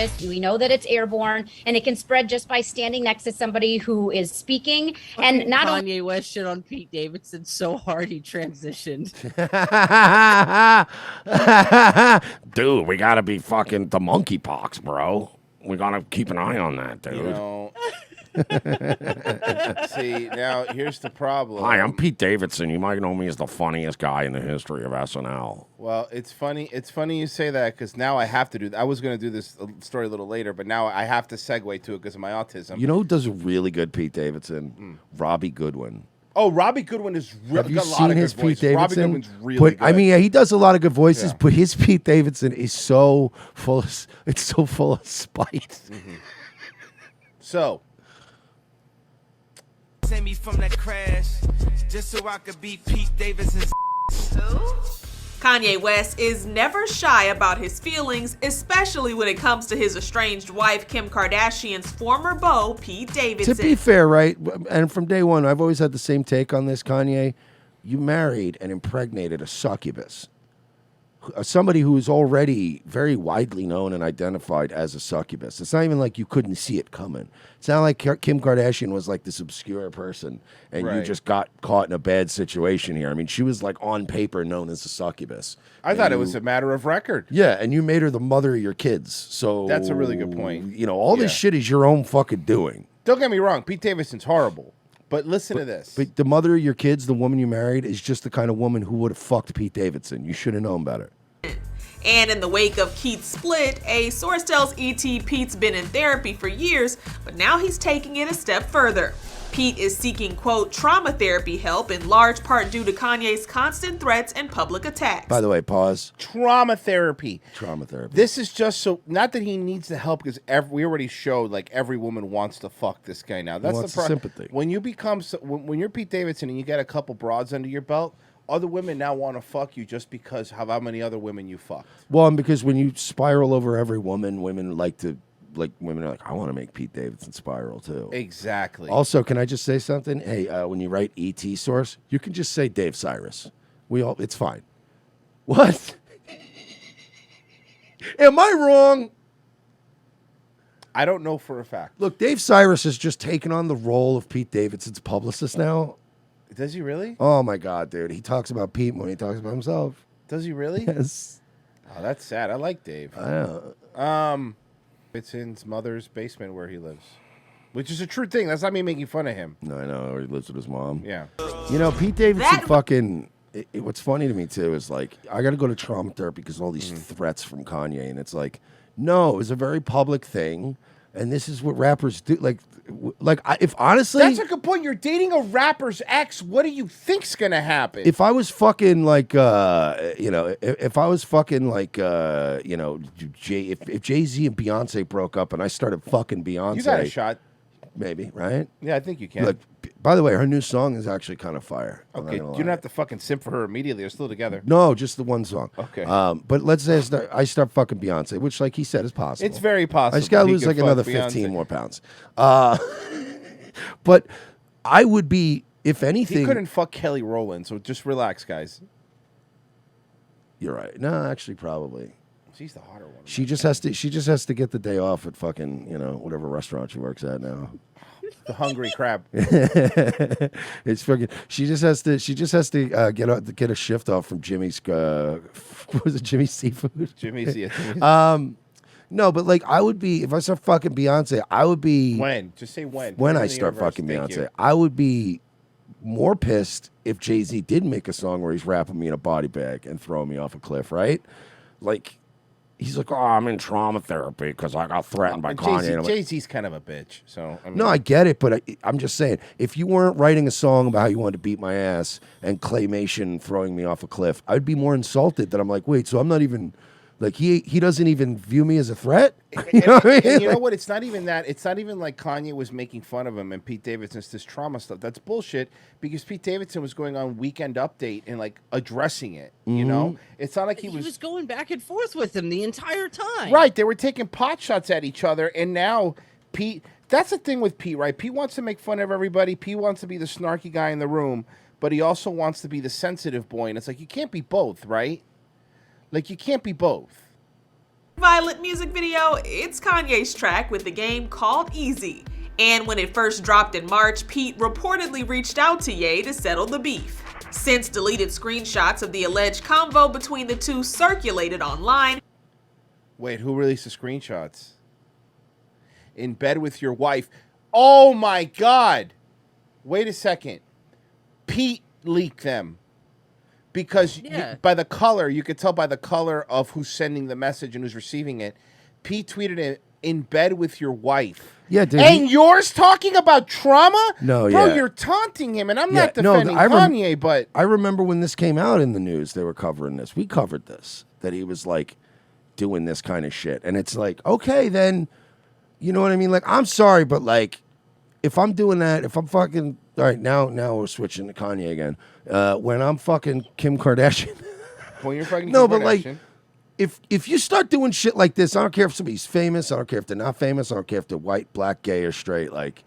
virus. We know that it's airborne, and it can spread just by standing next to somebody who is speaking. And not Kanye West shit on Pete Davidson so hard he transitioned. Dude, we gotta be fucking the monkeypox, bro. We gotta keep an eye on that, dude. You know. See, now here's the problem. Hi, I'm Pete Davidson. You might know me as the funniest guy in the history of SNL. Well, it's funny. It's funny you say that because now I have to do. I was going to do this story a little later, but now I have to segue to it because of my autism. You know who does a really good Pete Davidson? Robbie Goodwin. Oh, Robbie Goodwin is really Have you seen his Pete Davidson? Robbie Goodwin's really good. I mean, yeah, he does a lot of good voices, but his Pete Davidson is so full of, it's so full of spite. So, save me from that crash just so I could be Pete Davidson's. Kanye West is never shy about his feelings, especially when it comes to his estranged wife, Kim Kardashian's former beau, Pete Davidson. To be fair, right, and from day one, I've always had the same take on this, Kanye. You married and impregnated a succubus. Somebody who is already very widely known and identified as a succubus. It's not even like you couldn't see it coming. It's not like Kim Kardashian was like this obscure person and you just got caught in a bad situation here. I mean, she was like on paper known as a succubus. I thought it was a matter of record. Yeah, and you made her the mother of your kids. So That's a really good point. You know, all this shit is your own fucking doing. Don't get me wrong, Pete Davidson's horrible. But listen to this. But the mother of your kids, the woman you married, is just the kind of woman who would have fucked Pete Davidson. You should have known better. And in the wake of Keith's split, a source tells ET Pete's been in therapy for years, but now he's taking it a step further. Pete is seeking, quote, trauma therapy help in large part due to Kanye's constant threats and public attacks. By the way, pause. Trauma therapy. Trauma therapy. This is just so, not that he needs the help, because we already showed, like, every woman wants to fuck this guy now. That's wants the problem. sympathy. When you become, when you're Pete Davidson and you get a couple broads under your belt, other women now want to fuck you just because of how many other women you fucked. Well, and because when you spiral over every woman, women are like, I want to make Pete Davidson spiral too. Exactly. Also, can I just say something? Hey, when you write ET source, you can just say Dave Cyrus. It's fine. What? Am I wrong? I don't know for a fact. Look, Dave Cyrus has just taken on the role of Pete Davidson's publicist now. Does he really? Oh my God, dude. He talks about Pete when he talks about himself. Does he really? Yes. Oh, that's sad. I like Dave. I know. It's in his mother's basement where he lives, which is a true thing. That's not me making fun of him. No, I know. He lives with his mom. Yeah. You know, Pete Davidson fucking... what's funny to me, too, is like, I got to go to trauma therapy because of all these threats from Kanye. And it's like, no, it was a very public thing. And this is what rappers do. If honestly... That's a good point. You're dating a rapper's ex. What do you think's going to happen? If I was fucking like, if I was fucking like, if Jay-Z and Beyonce broke up and I started fucking Beyonce... You got a shot. Maybe, right? Yeah, I think you can. Look, by the way, her new song is actually kind of fire. Okay, you don't have to fucking simp for her immediately. They're still together. No, just the one song. Okay. But let's say I start fucking Beyonce, which, like he said, is possible. It's very possible. I just got to He lose could like another fuck 15 Beyonce. more pounds. But I would be, if anything... He couldn't fuck Kelly Rowland, so just relax, guys. You're right. No, actually, probably. She's the hotter one. She just has to get the day off at fucking, whatever restaurant she works at now. The hungry crab. It's fucking. She just has to get a shift off from Jimmy's. What was it, Jimmy's Seafood? Jimmy's. No, but like I would be if I start fucking Beyonce. I would be when. Just say when. When I start fucking Beyonce, I would be more pissed if Jay-Z did make a song where he's wrapping me in a body bag and throwing me off a cliff, right? Like. He's like, I'm in trauma therapy because I got threatened by Kanye. Jay-Z's kind of a bitch. So no, I get it, but I'm just saying, if you weren't writing a song about how you wanted to beat my ass and claymation throwing me off a cliff, I'd be more insulted that I'm like, wait, so I'm not even, like, he doesn't even view me as a threat? You know what I mean? And you know what? It's not even that. It's not even like Kanye was making fun of him and Pete Davidson's this trauma stuff. That's bullshit because Pete Davidson was going on Weekend Update and like addressing it. You know, it's not like he was going back and forth with him the entire time. Right. They were taking pot shots at each other. And now Pete, that's the thing with Pete, right? Pete wants to make fun of everybody. Pete wants to be the snarky guy in the room, but he also wants to be the sensitive boy. And it's like, you can't be both, right? Like, you can't be both. Violent music video, it's Kanye's track with the game called Easy. And when it first dropped in March, Pete reportedly reached out to Ye to settle the beef. Since deleted screenshots of the alleged convo between the two circulated online. Wait, who released the screenshots? In bed with your wife. Oh my God. Wait a second. Pete leaked them. Because by the color, you could tell by the color of who's sending the message and who's receiving it. Pete tweeted it, in bed with your wife. Yeah, dude. And yours talking about trauma? No, Bro, yeah. you're taunting him, and I'm not defending Kanye, but... I remember when this came out in the news, they were covering this. We covered this, that he was, like, doing this kind of shit. And it's like, okay, then, you know what I mean? Like, I'm sorry, but, like, if I'm doing that, if I'm fucking... All right, now we're switching to Kanye again. When I'm fucking Kim Kardashian... When you're fucking Kim no, but, Kardashian. like... If you start doing shit like this, I don't care if somebody's famous, I don't care if they're not famous, I don't care if they're white, black, gay, or straight, like,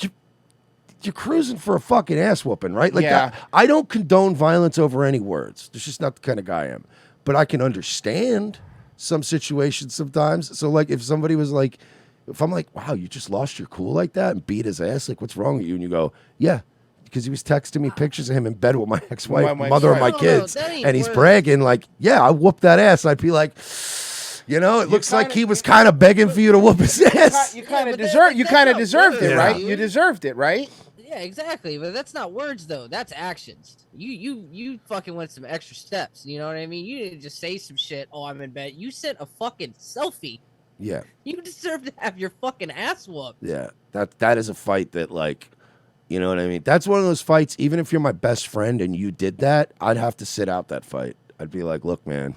you're cruising for a fucking ass whooping, right? Like, I don't condone violence over any words. That's just not the kind of guy I am. But I can understand some situations sometimes. So, like, if somebody was like, if I'm like, wow, you just lost your cool like that and beat his ass, like, what's wrong with you? And you go, yeah. Because he was texting me pictures of him in bed with my ex-wife, mother of my kids, and he's bragging like, "Yeah, I whooped that ass." I'd be like, you know, it looks like he was kind of begging for you to whoop his ass. You kind of deserved it, right? You deserved it, right? Yeah, exactly. But that's not words though. That's actions. You fucking went some extra steps. You know what I mean? You didn't just say some shit. Oh, I'm in bed. You sent a fucking selfie. Yeah. You deserve to have your fucking ass whooped. Yeah. That is a fight that, like. You know what I mean? That's one of those fights, even if you're my best friend and you did that, I'd have to sit out that fight. I'd be like, look, man,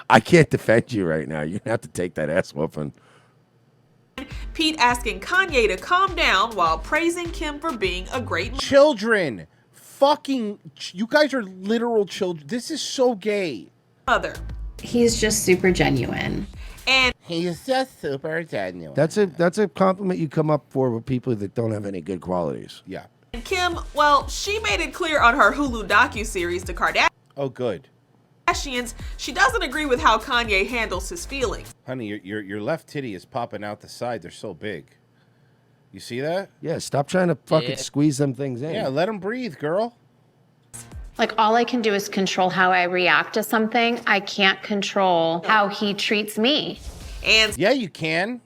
I can't defend you right now. You're going to have to take that ass whooping. Pete asking Kanye to calm down while praising Kim for being a great children. Fucking, you guys are literal children. This is so gay. Mother. He's just super genuine. And he's just super genuine. That's a compliment you come up for with people that don't have any good qualities. Yeah. And Kim, well, she made it clear on her Hulu docuseries, The Kardashians. Oh, good. She doesn't agree with how Kanye handles his feelings. Honey, your left titty is popping out the side. They're so big. You see that? Yeah, stop trying to fucking squeeze them things in. Yeah, let them breathe, girl. Like, all I can do is control how I react to something. I can't control how he treats me. And yeah, you can.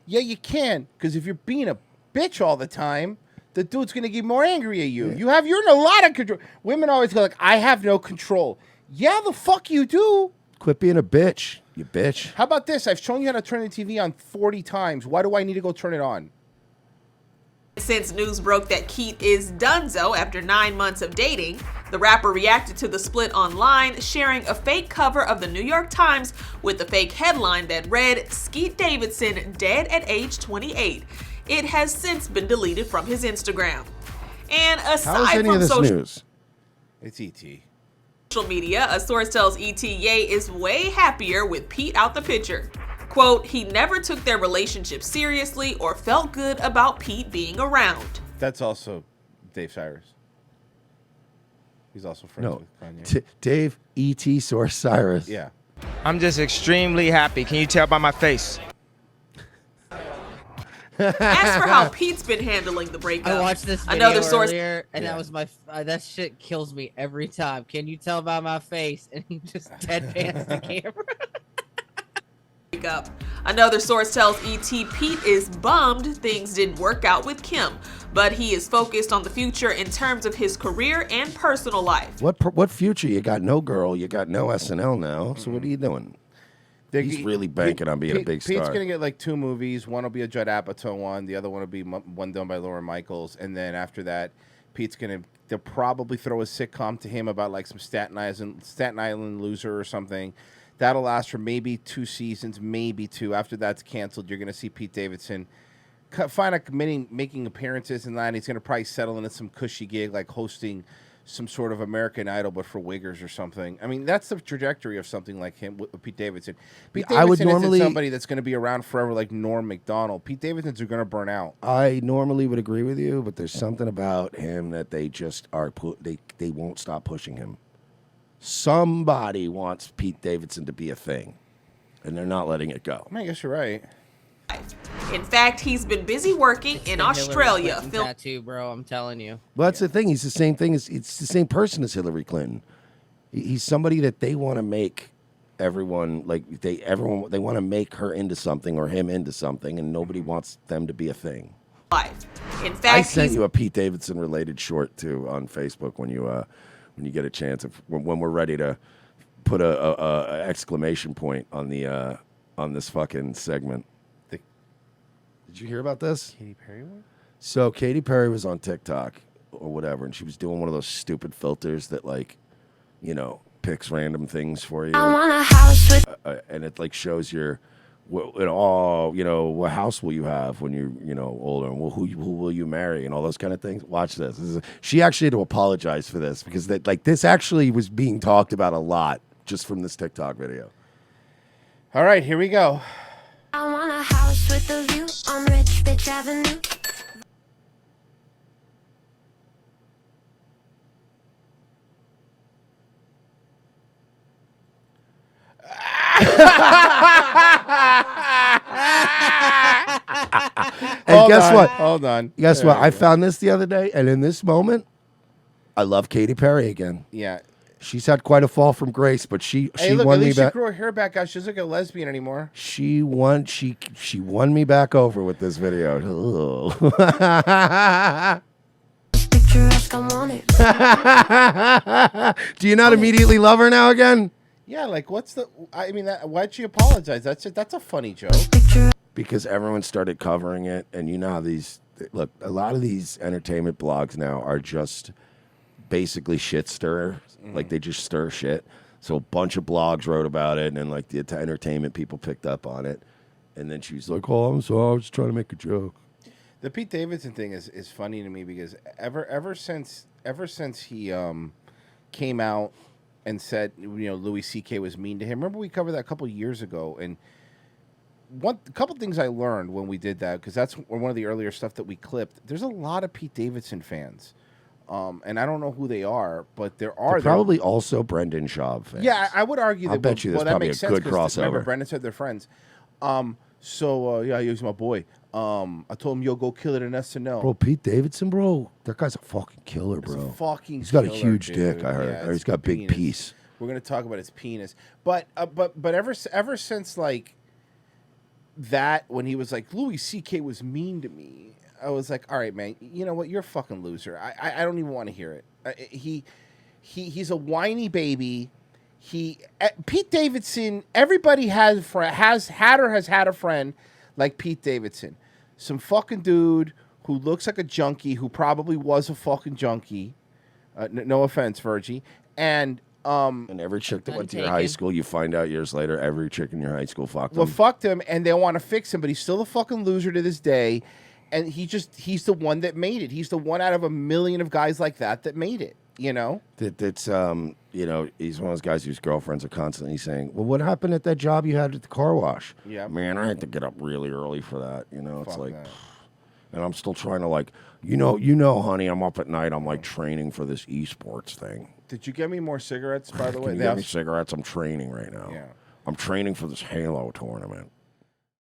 Yeah, you can. Because if you're being a bitch all the time, the dude's going to get more angry at you. Yeah. You're in a lot of control. Women always go like, I have no control. Yeah, the fuck you do. Quit being a bitch, you bitch. How about this? I've shown you how to turn the TV on 40 times. Why do I need to go turn it on? Since news broke that Keith is donezo after 9 months of dating, the rapper reacted to the split online, sharing a fake cover of the New York Times with a fake headline that read, "Skeet Davidson dead at age 28. It has since been deleted from his Instagram. And aside from social news? It's ET. Social media, a source tells ET Ye is way happier with Pete out the picture. Quote, he never took their relationship seriously or felt good about Pete being around. That's also Dave Cyrus. He's also friends with Kanye. Dave E.T. Source Cyrus. Yeah. I'm just extremely happy. Can you tell by my face? As for how Pete's been handling the breakup, I watched this video another source earlier, and that was my that shit kills me every time. Can you tell by my face? And he just deadpans the camera. Up. Another source tells ET Pete is bummed things didn't work out with Kim, but he is focused on the future in terms of his career and personal life. What future? You got no girl, you got no SNL now, so what are you doing? He's really banking on being a big star. Pete's going to get like 2 movies. One will be a Judd Apatow one. The other one will be one done by Lauren Michaels. And then after that, they'll probably throw a sitcom to him about like some Staten Island loser or something. That'll last for maybe 2 seasons, maybe 2. After that's canceled, you're going to see Pete Davidson making appearances in that. He's going to probably settle into some cushy gig like hosting some sort of American Idol, but for wiggers or something. I mean, that's the trajectory of something like him with Pete Davidson. Pete Davidson isn't somebody that's going to be around forever like Norm Macdonald. Pete Davidsons are going to burn out. I normally would agree with you, but there's something about him that they just are they won't stop pushing him. Somebody wants Pete Davidson to be a thing. and they're not letting it go. I guess you're right. In fact, he's been busy working in Australia. Tattoo, bro. I'm telling you. Well, that's the thing. He's the same thing as it's the same person as Hillary Clinton. He's somebody that they want to make everyone like they want to make her into something or him into something, and nobody wants them to be a thing. In fact, I sent you a Pete Davidson related short too on Facebook when you get a chance. When we're ready to put a exclamation point on the on this fucking segment. Did you hear about this? Katy Perry one? So Katy Perry was on TikTok or whatever, and she was doing one of those stupid filters that picks random things for you. I want a house with and it like shows your what house will you have when you're older, and who will you marry and all those kind of things. Watch this. She actually had to apologize for this because this actually was being talked about a lot just from this TikTok video. All right, here we go. I want a house with a view on Rich Bitch Avenue. And guess what? Hold on. Guess what? I found this the other day, and in this moment, I love Katy Perry again. Yeah. She's had quite a fall from grace, but she look, won at me least back. she grew her hair back out. She doesn't look like a lesbian anymore. She won me back over with this video. Do you not immediately love her now again? Yeah, like why'd she apologize? That's a funny joke. Because everyone started covering it, and you know how a lot of these entertainment blogs now are just basically shit stirrers. Like they just stir shit. So a bunch of blogs wrote about it, and then like the entertainment people picked up on it. And then she was like, "Oh, I'm sorry, I was just trying to make a joke." The Pete Davidson thing is funny to me because ever since he came out and said Louis C.K. was mean to him. Remember we covered that a couple years ago, and a couple things I learned when we did that, because that's one of the earlier stuff that we clipped. There's a lot of Pete Davidson fans. And I don't know who they are, but there are. They're probably also Brendan Schaub fans. Yeah, I would argue that. I bet you there's probably a good crossover. Remember, Brendan said they're friends. Yeah, he's my boy. I told him, yo, go kill it in SNL. Bro, Pete Davidson, bro, that guy's a fucking killer, bro. He's got a huge dick, I heard. Yeah, Or he's got big piece. We're gonna talk about his penis, but ever since like that, when he was like Louis C.K. was mean to me, I was like, all right, man, you know what? You're a fucking loser. I don't even want to hear it. He's a whiny baby. Pete Davidson. Everybody has had a friend like Pete Davidson, some fucking dude who looks like a junkie, who probably was a fucking junkie. No offense, Virgie. And every chick that went to your high school, you find out years later, every chick in your high school fucked him. Well, fucked him, and they want to fix him, but he's still a fucking loser to this day. And he's the one that made it. He's the one out of a million of guys like that made it. He's one of those guys whose girlfriends are constantly saying, "Well, what happened at that job you had at the car wash?" Yeah, man, I had to get up really early for that. It's Fuck like, that. and I'm still trying to honey, I'm up at night. I'm like training for this esports thing. Did you get me more cigarettes, by the way? Can you get me cigarettes? I'm training right now. Yeah. I'm training for this Halo tournament.